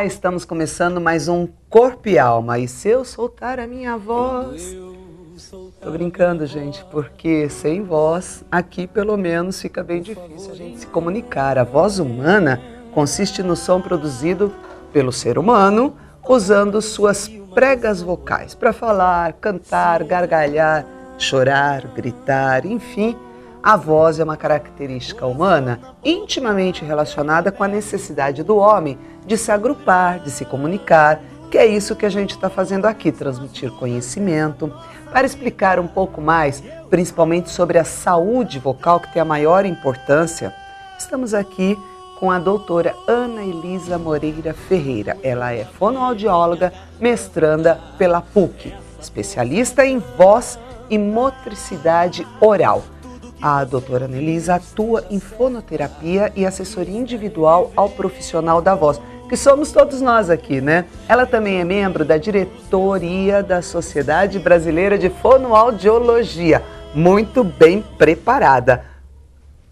Olá, estamos começando mais um Corpo e Alma. E se eu soltar a minha voz... Tô brincando, gente, porque sem voz, aqui pelo menos fica bem difícil a gente se comunicar. A voz humana consiste no som produzido pelo ser humano, usando suas pregas vocais para falar, cantar, gargalhar, chorar, gritar, enfim... A voz é uma característica humana intimamente relacionada com a necessidade do homem de se agrupar, de se comunicar, que é isso que a gente está fazendo aqui, transmitir conhecimento. Para explicar um pouco mais, principalmente sobre a saúde vocal, que tem a maior importância, estamos aqui com a doutora Ana Elisa Moreira Ferreira. Ela é fonoaudióloga, mestranda pela PUC, especialista em voz e motricidade oral. A doutora Ana Elisa atua em fonoterapia e assessoria individual ao profissional da voz, que somos todos nós aqui, né? Ela também é membro da diretoria da Sociedade Brasileira de Fonoaudiologia. Muito bem preparada.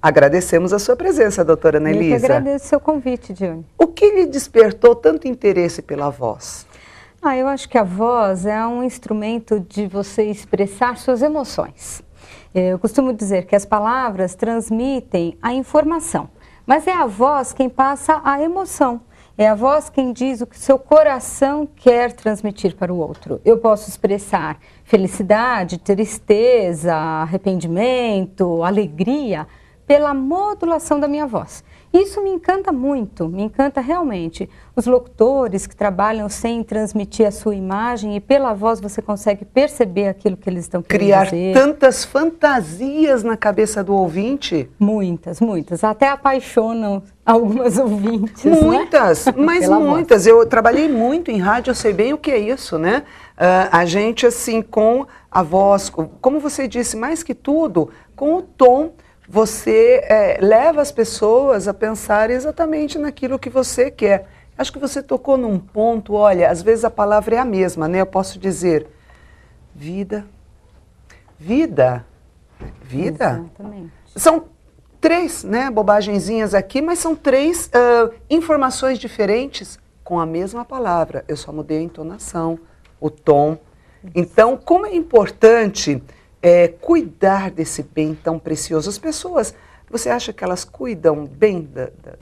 Agradecemos a sua presença, doutora Ana Elisa. Eu que agradeço o seu convite, Dione. O que lhe despertou tanto interesse pela voz? Eu acho que a voz é um instrumento de você expressar suas emoções. Eu costumo dizer que as palavras transmitem a informação, mas é a voz quem passa a emoção. É a voz quem diz o que seu coração quer transmitir para o outro. Eu posso expressar felicidade, tristeza, arrependimento, alegria pela modulação da minha voz. Isso me encanta muito, me encanta realmente. Os locutores que trabalham sem transmitir a sua imagem e pela voz você consegue perceber aquilo que eles estão querendo dizer. Criar tantas fantasias na cabeça do ouvinte? Muitas, muitas. Até apaixonam algumas ouvintes, Muitas, né? Mas muitas. Eu trabalhei muito em rádio, eu sei bem o que é isso, né? A gente, assim, com a voz, como você disse, mais que tudo, com o tom, você leva as pessoas a pensar exatamente naquilo que você quer. Acho que você tocou num ponto, olha, às vezes a palavra é a mesma, né? Eu posso dizer vida, vida, vida. Exatamente. São três, né, bobagenzinhas aqui, mas são três informações diferentes com a mesma palavra. Eu só mudei a entonação, o tom. Então, como é importante... cuidar desse bem tão precioso. As pessoas, você acha que elas cuidam bem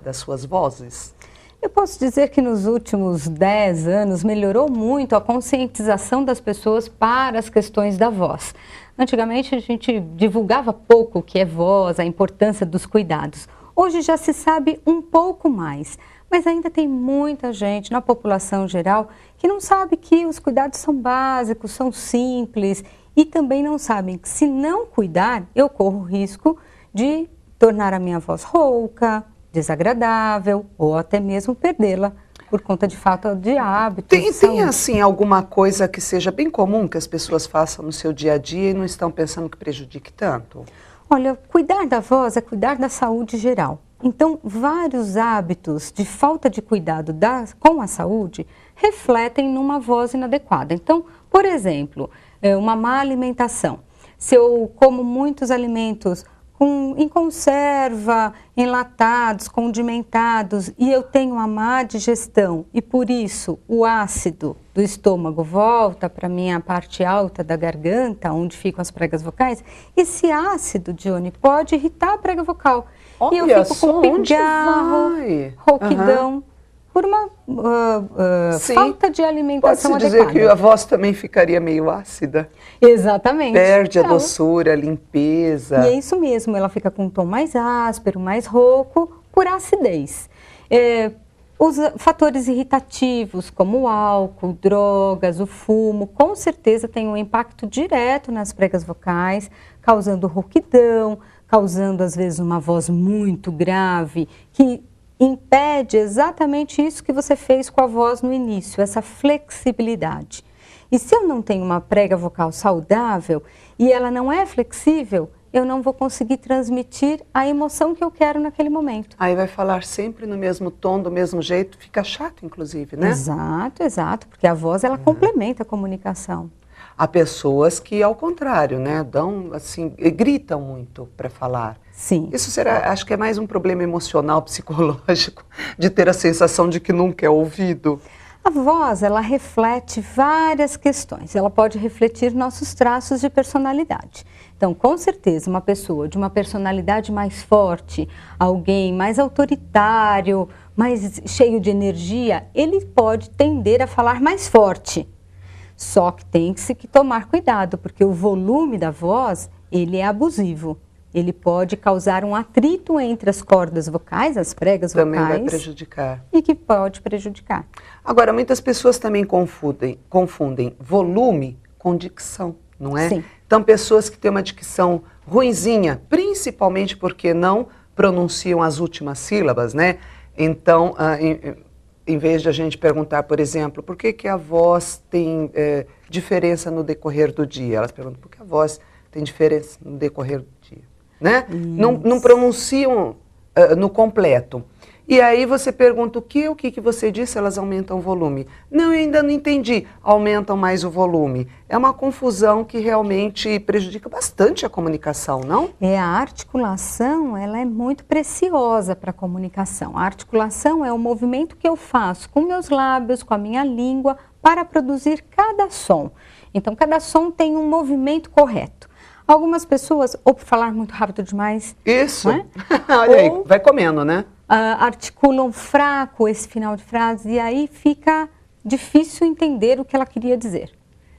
das suas vozes? Eu posso dizer que nos últimos 10 anos melhorou muito a conscientização das pessoas para as questões da voz. Antigamente a gente divulgava pouco o que é voz, a importância dos cuidados. Hoje já se sabe um pouco mais, mas ainda tem muita gente na população geral que não sabe que os cuidados são básicos, são simples e também não sabem que se não cuidar, eu corro o risco de tornar a minha voz rouca, desagradável ou até mesmo perdê-la por conta de falta de hábitos. Tem assim alguma coisa que seja bem comum que as pessoas façam no seu dia a dia e não estão pensando que prejudique tanto? Olha, cuidar da voz é cuidar da saúde geral. Então, vários hábitos de falta de cuidado com a saúde refletem numa voz inadequada. Então, por exemplo, uma má alimentação. Se eu como muitos alimentos em conserva, enlatados, condimentados, e eu tenho uma má digestão, e por isso o ácido do estômago volta para a minha parte alta da garganta, onde ficam as pregas vocais, esse ácido, Dione, pode irritar a prega vocal. Olha, e eu fico com pigarro, rouquidão, por uma falta de alimentação adequada. Pode-se dizer que a voz também ficaria meio ácida? Exatamente. Perde a doçura, a limpeza. E é isso mesmo, ela fica com um tom mais áspero, mais rouco, por acidez. Os fatores irritativos, como o álcool, drogas, o fumo, com certeza tem um impacto direto nas pregas vocais, causando rouquidão, causando às vezes uma voz muito grave, que impede exatamente isso que você fez com a voz no início, essa flexibilidade. E se eu não tenho uma prega vocal saudável e ela não é flexível, eu não vou conseguir transmitir a emoção que eu quero naquele momento. Aí vai falar sempre no mesmo tom, do mesmo jeito, fica chato inclusive, né? Exato, exato, porque a voz ela complementa a comunicação. Há pessoas que, ao contrário, né, dão assim, gritam muito para falar. Sim. Isso será, acho que é mais um problema emocional, psicológico, de ter a sensação de que nunca é ouvido. A voz, ela reflete várias questões. Ela pode refletir nossos traços de personalidade. Então, com certeza, uma pessoa de uma personalidade mais forte, alguém mais autoritário, mais cheio de energia, ele pode tender a falar mais forte. Só que tem que se tomar cuidado, porque o volume da voz, ele é abusivo. Ele pode causar um atrito entre as cordas vocais, as pregas vocais. Também vai prejudicar. E que pode prejudicar. Agora, muitas pessoas também confundem volume com dicção, não é? Sim. Então, pessoas que têm uma dicção ruinzinha, principalmente porque não pronunciam as últimas sílabas, né? Então, em vez de a gente perguntar, por exemplo, por que a voz tem diferença no decorrer do dia? Elas perguntam, por que a voz tem diferença no decorrer do dia? Né? Não pronunciam no completo. E aí você pergunta o que você disse, elas aumentam o volume. Não, eu ainda não entendi, aumentam mais o volume. É uma confusão que realmente prejudica bastante a comunicação, não? A articulação, ela é muito preciosa para a comunicação. A articulação é o movimento que eu faço com meus lábios, com a minha língua, para produzir cada som. Então, cada som tem um movimento correto. Algumas pessoas, ou por falar muito rápido demais... Isso! Não é? Olha aí, vai comendo, né? Articulam fraco esse final de frase e aí fica difícil entender o que ela queria dizer.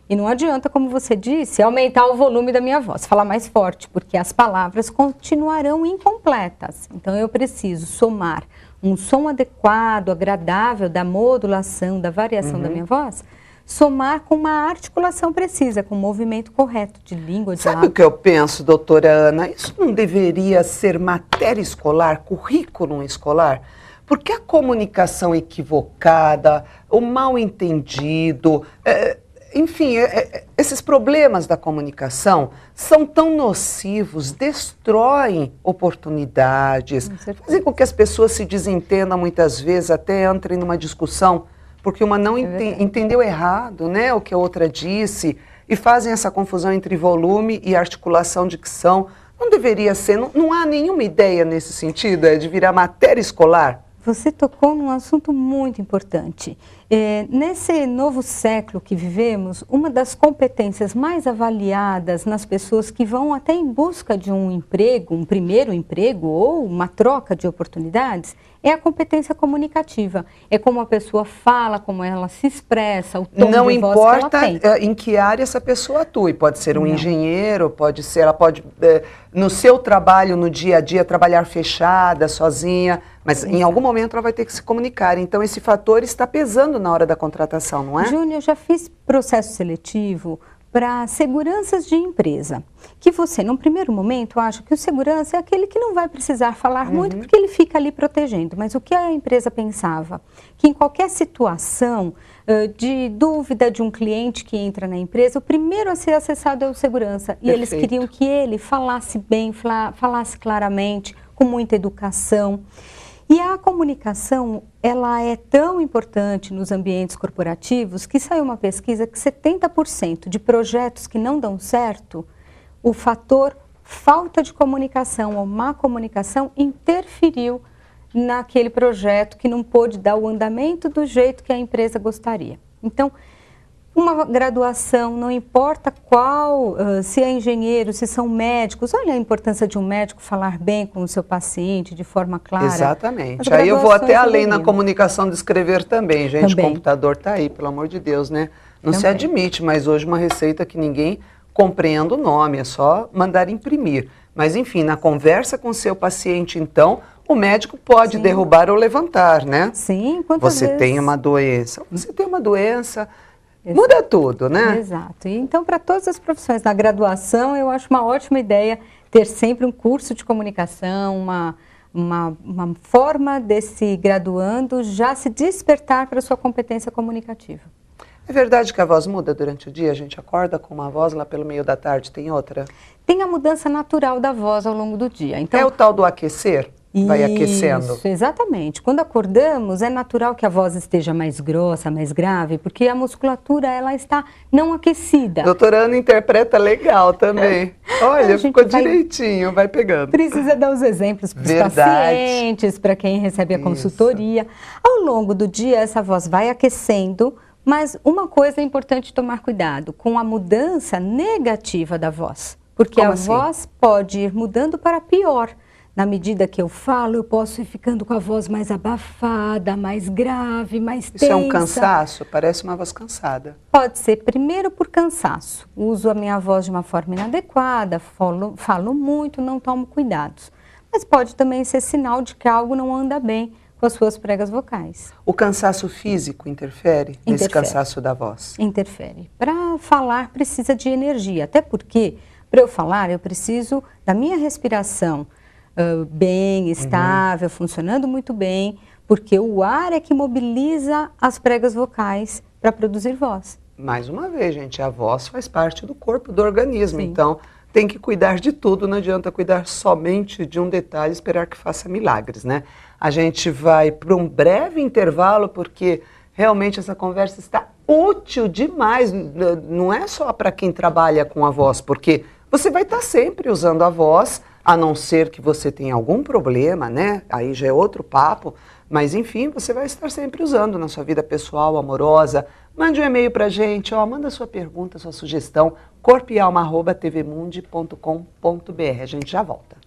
E não adianta, como você disse, aumentar o volume da minha voz, falar mais forte, porque as palavras continuarão incompletas. Então eu preciso somar um som adequado, agradável da modulação, da variação da minha voz, somar com uma articulação precisa, com um movimento correto de língua, de Sabe lábio. o que eu penso, doutora Ana? Isso não deveria ser matéria escolar, currículo escolar? Porque a comunicação equivocada, o mal entendido, enfim, esses problemas da comunicação são tão nocivos, destroem oportunidades, fazem com que as pessoas se desentendam muitas vezes, até entrem numa discussão, porque uma não entendeu errado, né, o que a outra disse, e fazem essa confusão entre volume e articulação, dicção. Não deveria ser, não há nenhuma ideia nesse sentido, de virar matéria escolar? Você tocou num assunto muito importante. Nesse novo século que vivemos, uma das competências mais avaliadas nas pessoas que vão até em busca de um emprego, um primeiro emprego ou uma troca de oportunidades, é a competência comunicativa. É como a pessoa fala, como ela se expressa, o tom não de voz importa que ela tem. Em que área essa pessoa atua. Pode ser um engenheiro, pode ser, ela pode, no seu trabalho, no dia a dia, trabalhar fechada, sozinha, mas em algum momento ela vai ter que se comunicar. Então esse fator está pesando na hora da contratação, não é? Júnior, eu já fiz processo seletivo para seguranças de empresa, que você, num primeiro momento, acha que o segurança é aquele que não vai precisar falar muito, porque ele fica ali protegendo. Mas o que a empresa pensava? Que em qualquer situação de dúvida de um cliente que entra na empresa, o primeiro a ser acessado é o segurança. E eles queriam que ele falasse bem, falasse claramente, com muita educação. E a comunicação, ela é tão importante nos ambientes corporativos que saiu uma pesquisa que 70% de projetos que não dão certo, o fator falta de comunicação ou má comunicação interferiu naquele projeto que não pôde dar o andamento do jeito que a empresa gostaria. Então, uma graduação, não importa qual, se é engenheiro, se são médicos, olha a importância de um médico falar bem com o seu paciente de forma clara. Exatamente. Aí eu vou até além na comunicação de escrever também, gente. O computador está aí, pelo amor de Deus, né? Não se admite mais hoje uma receita que ninguém compreenda o nome, é só mandar imprimir. Mas enfim, na conversa com o seu paciente, então, o médico pode derrubar ou levantar, né? Sim, quantas vezes... Você tem uma doença, muda tudo, né? Exato. E então, para todas as profissões na graduação, eu acho uma ótima ideia ter sempre um curso de comunicação, uma forma desse graduando já se despertar para a sua competência comunicativa. É verdade que a voz muda durante o dia? A gente acorda com uma voz, lá pelo meio da tarde tem outra? Tem a mudança natural da voz ao longo do dia. Então, é o tal do aquecer? Vai aquecendo. Isso, exatamente. Quando acordamos, é natural que a voz esteja mais grossa, mais grave, porque a musculatura ela está não aquecida. Doutora Ana interpreta legal também. Olha, ficou direitinho, vai pegando. Precisa dar os exemplos para os pacientes, para quem recebe a consultoria. Ao longo do dia, essa voz vai aquecendo, mas uma coisa é importante tomar cuidado com a mudança negativa da voz. Porque a voz pode ir mudando para pior. Na medida que eu falo, eu posso ir ficando com a voz mais abafada, mais grave, mais tensa. Isso é um cansaço? Parece uma voz cansada. Pode ser, primeiro, por cansaço. Uso a minha voz de uma forma inadequada, falo muito, não tomo cuidados. Mas pode também ser sinal de que algo não anda bem com as suas pregas vocais. O cansaço físico interfere nesse cansaço da voz? Interfere. Para falar, precisa de energia. Até porque, para eu falar, eu preciso da minha respiração bem, estável, funcionando muito bem, porque o ar é que mobiliza as pregas vocais para produzir voz. Mais uma vez, gente, a voz faz parte do corpo, do organismo, então tem que cuidar de tudo, não adianta cuidar somente de um detalhe e esperar que faça milagres, né? A gente vai para um breve intervalo, porque realmente essa conversa está útil demais, não é só para quem trabalha com a voz, porque você vai estar sempre usando a voz, a não ser que você tenha algum problema, né? Aí já é outro papo, mas enfim, você vai estar sempre usando na sua vida pessoal, amorosa. Mande um e-mail pra gente, manda sua pergunta, sua sugestão, corpoealma@tvmundi.com.br. A gente já volta.